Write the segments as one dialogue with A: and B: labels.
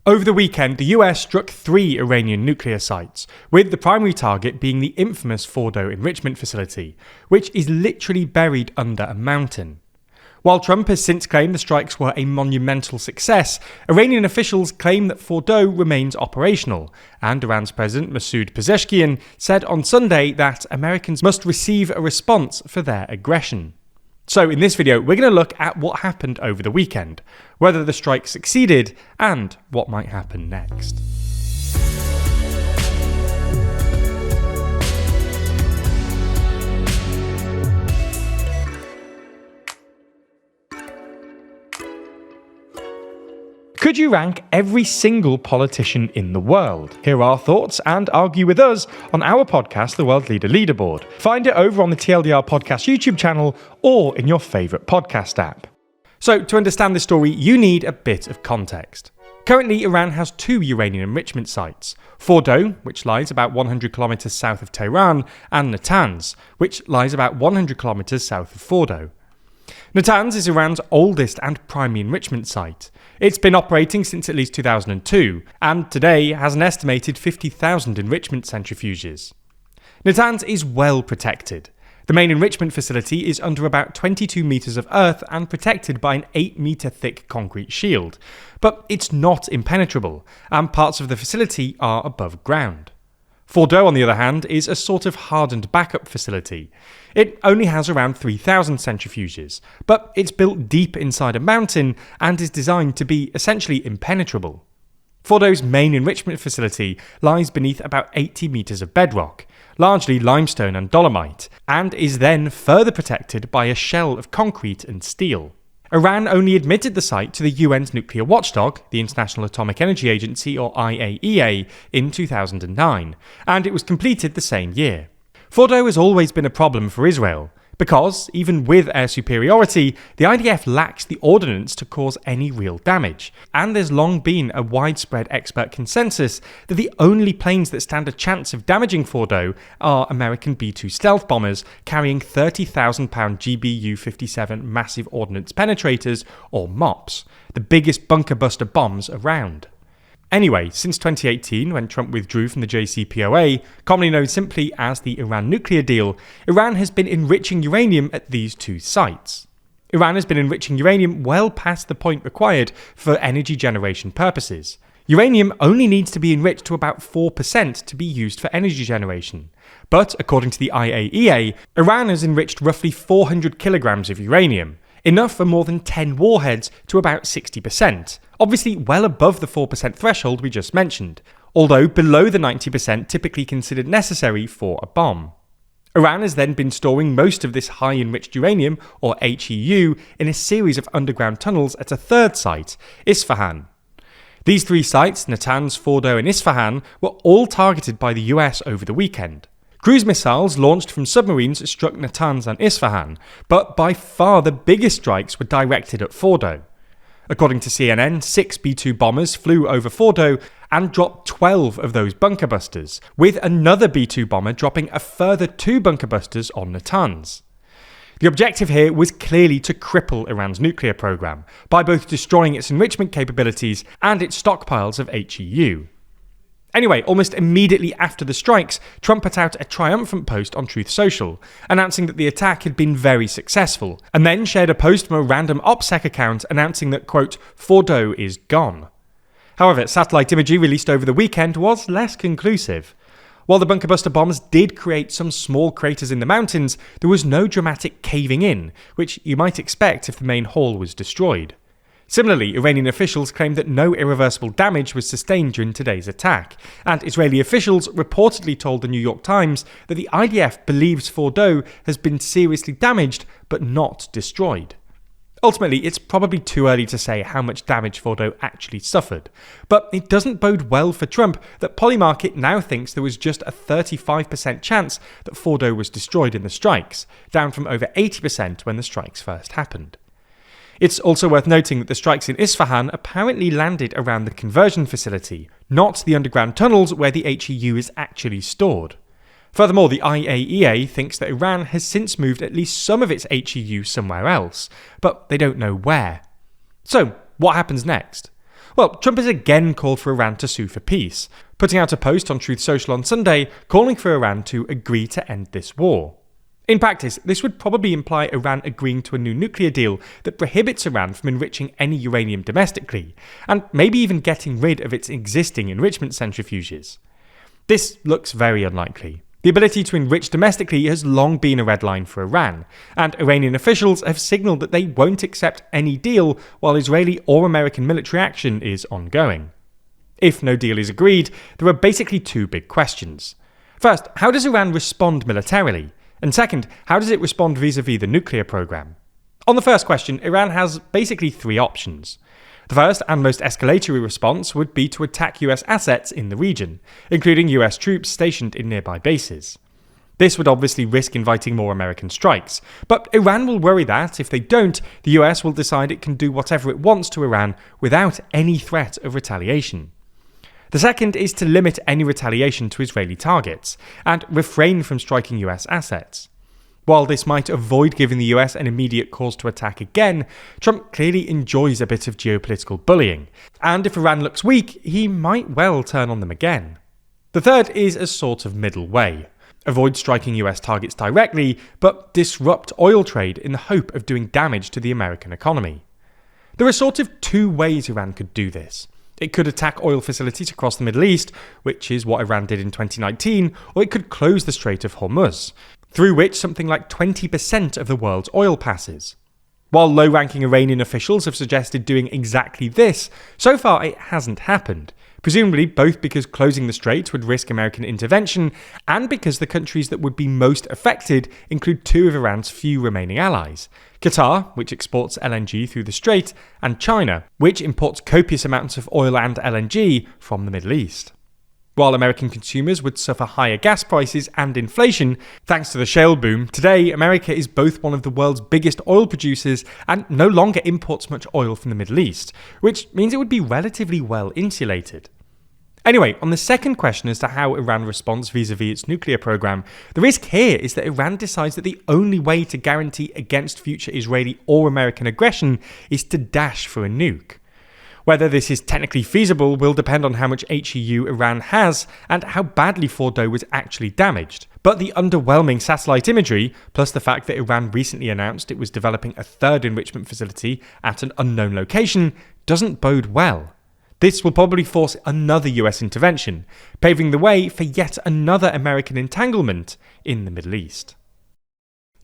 A: Over the weekend, the US struck 3 Iranian nuclear sites, with the primary target being the infamous Fordo enrichment facility, which is literally buried under a mountain. While Trump has since claimed the strikes were a monumental success, Iranian officials claim that Fordo remains operational, and Iran's President Masoud Pezeshkian said on Sunday that Americans must receive a response for their aggression. So in this video, we're going to look at what happened over the weekend, whether the strike succeeded, and what might happen next. Could you rank every single politician in the world? Hear our thoughts and argue with us on our podcast, the World Leader Leaderboard. Find it over on the TLDR Podcast YouTube channel or in your favourite podcast app. So, to understand this story, you need a bit of context. Currently, Iran has 2 uranium enrichment sites, Fordo, which lies about 100 kilometres south of Tehran, and Natanz, which lies about 100 kilometres south of Fordo. Natanz is Iran's oldest and primary enrichment site. It's been operating since at least 2002, and today has an estimated 50,000 enrichment centrifuges. Natanz is well protected. The main enrichment facility is under about 22 metres of earth and protected by an 8-metre thick concrete shield, but it's not impenetrable, and parts of the facility are above ground. Fordo, on the other hand, is a sort of hardened backup facility. It only has around 3,000 centrifuges, but it's built deep inside a mountain and is designed to be essentially impenetrable. Fordo's main enrichment facility lies beneath about 80 metres of bedrock, largely limestone and dolomite, and is then further protected by a shell of concrete and steel. Iran only admitted the site to the UN's nuclear watchdog, the International Atomic Energy Agency or IAEA, in 2009, and it was completed the same year. Fordo has always been a problem for Israel, because, even with air superiority, the IDF lacks the ordnance to cause any real damage, and there's long been a widespread expert consensus that the only planes that stand a chance of damaging Fordo are American B-2 stealth bombers carrying 30,000-pound GBU-57 massive ordnance penetrators, or MOPs, the biggest bunker buster bombs around. Anyway, since 2018, when Trump withdrew from the JCPOA, commonly known simply as the Iran nuclear deal, Iran has been enriching uranium at these 2 sites. Iran has been enriching uranium well past the point required for energy generation purposes. Uranium only needs to be enriched to about 4% to be used for energy generation. But, according to the IAEA, Iran has enriched roughly 400 kilograms of uranium, enough for more than 10 warheads to about 60%, obviously well above the 4% threshold we just mentioned, although below the 90% typically considered necessary for a bomb. Iran has then been storing most of this high-enriched uranium, or HEU, in a series of underground tunnels at a 3rd site, Isfahan. These 3 sites, Natanz, Fordo and Isfahan, were all targeted by the US over the weekend. Cruise missiles launched from submarines struck Natanz and Isfahan, but by far the biggest strikes were directed at Fordo. According to CNN, 6 B-2 bombers flew over Fordo and dropped 12 of those bunker busters, with another B-2 bomber dropping a further 2 bunker busters on Natanz. The objective here was clearly to cripple Iran's nuclear program, by both destroying its enrichment capabilities and its stockpiles of HEU. Anyway, almost immediately after the strikes, Trump put out a triumphant post on Truth Social, announcing that the attack had been very successful, and then shared a post from a random OPSEC account announcing that, quote, Fordo is gone. However, satellite imagery released over the weekend was less conclusive. While the bunker buster bombs did create some small craters in the mountains, there was no dramatic caving in, which you might expect if the main hall was destroyed. Similarly, Iranian officials claimed that no irreversible damage was sustained during today's attack, and Israeli officials reportedly told the New York Times that the IDF believes Fordo has been seriously damaged but not destroyed. Ultimately, it's probably too early to say how much damage Fordo actually suffered, but it doesn't bode well for Trump that Polymarket now thinks there was just a 35% chance that Fordo was destroyed in the strikes, down from over 80% when the strikes first happened. It's also worth noting that the strikes in Isfahan apparently landed around the conversion facility, not the underground tunnels where the HEU is actually stored. Furthermore, the IAEA thinks that Iran has since moved at least some of its HEU somewhere else, but they don't know where. So, what happens next? Well, Trump has again called for Iran to sue for peace, putting out a post on Truth Social on Sunday calling for Iran to agree to end this war. In practice, this would probably imply Iran agreeing to a new nuclear deal that prohibits Iran from enriching any uranium domestically, and maybe even getting rid of its existing enrichment centrifuges. This looks very unlikely. The ability to enrich domestically has long been a red line for Iran, and Iranian officials have signalled that they won't accept any deal while Israeli or American military action is ongoing. If no deal is agreed, there are basically two big questions. First, how does Iran respond militarily? And second, how does it respond vis-à-vis the nuclear program? On the first question, Iran has basically three options. The first and most escalatory response would be to attack US assets in the region, including US troops stationed in nearby bases. This would obviously risk inviting more American strikes, but Iran will worry that, if they don't, the US will decide it can do whatever it wants to Iran without any threat of retaliation. The second is to limit any retaliation to Israeli targets, and refrain from striking US assets. While this might avoid giving the US an immediate cause to attack again, Trump clearly enjoys a bit of geopolitical bullying, and if Iran looks weak, he might well turn on them again. The third is a sort of middle way. Avoid striking US targets directly, but disrupt oil trade in the hope of doing damage to the American economy. There are sort of two ways Iran could do this. It could attack oil facilities across the Middle East, which is what Iran did in 2019, or it could close the Strait of Hormuz, through which something like 20% of the world's oil passes. While low-ranking Iranian officials have suggested doing exactly this, so far it hasn't happened, presumably both because closing the strait would risk American intervention and because the countries that would be most affected include two of Iran's few remaining allies: Qatar, which exports LNG through the strait, and China, which imports copious amounts of oil and LNG from the Middle East. While American consumers would suffer higher gas prices and inflation, thanks to the shale boom, today America is both one of the world's biggest oil producers and no longer imports much oil from the Middle East, which means it would be relatively well insulated. Anyway, on the second question as to how Iran responds vis-à-vis its nuclear program, the risk here is that Iran decides that the only way to guarantee against future Israeli or American aggression is to dash for a nuke. Whether this is technically feasible will depend on how much HEU Iran has and how badly Fordow was actually damaged. But the underwhelming satellite imagery, plus the fact that Iran recently announced it was developing a third enrichment facility at an unknown location, doesn't bode well. This will probably force another US intervention, paving the way for yet another American entanglement in the Middle East.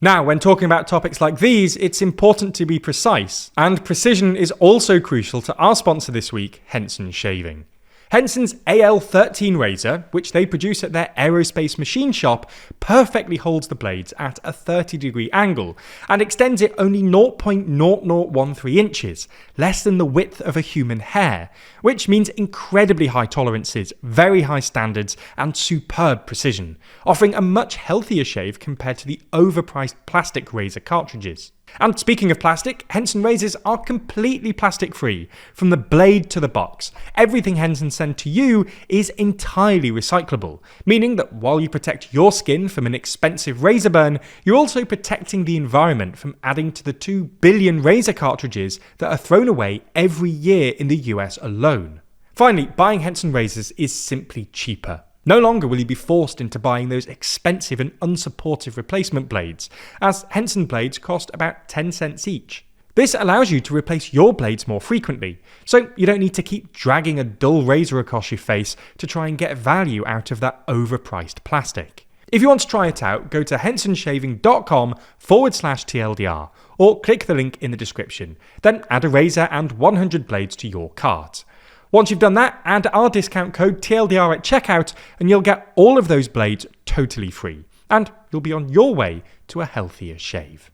A: Now, when talking about topics like these, it's important to be precise, and precision is also crucial to our sponsor this week, Henson Shaving. Henson's AL13 razor, which they produce at their aerospace machine shop, perfectly holds the blades at a 30-degree angle and extends it only 0.0013 inches, less than the width of a human hair, which means incredibly high tolerances, very high standards, and superb precision, offering a much healthier shave compared to the overpriced plastic razor cartridges. And speaking of plastic, Henson razors are completely plastic-free, from the blade to the box. Everything Henson send to you is entirely recyclable, meaning that while you protect your skin from an expensive razor burn, you're also protecting the environment from adding to the 2 billion razor cartridges that are thrown away every year in the US alone. Finally, buying Henson razors is simply cheaper. No longer will you be forced into buying those expensive and unsupportive replacement blades, as Henson blades cost about 10 cents each. This allows you to replace your blades more frequently, so you don't need to keep dragging a dull razor across your face to try and get value out of that overpriced plastic. If you want to try it out, go to hensonshaving.com/TLDR or click the link in the description, then add a razor and 100 blades to your cart. Once you've done that, add our discount code TLDR at checkout and you'll get all of those blades totally free. And you'll be on your way to a healthier shave.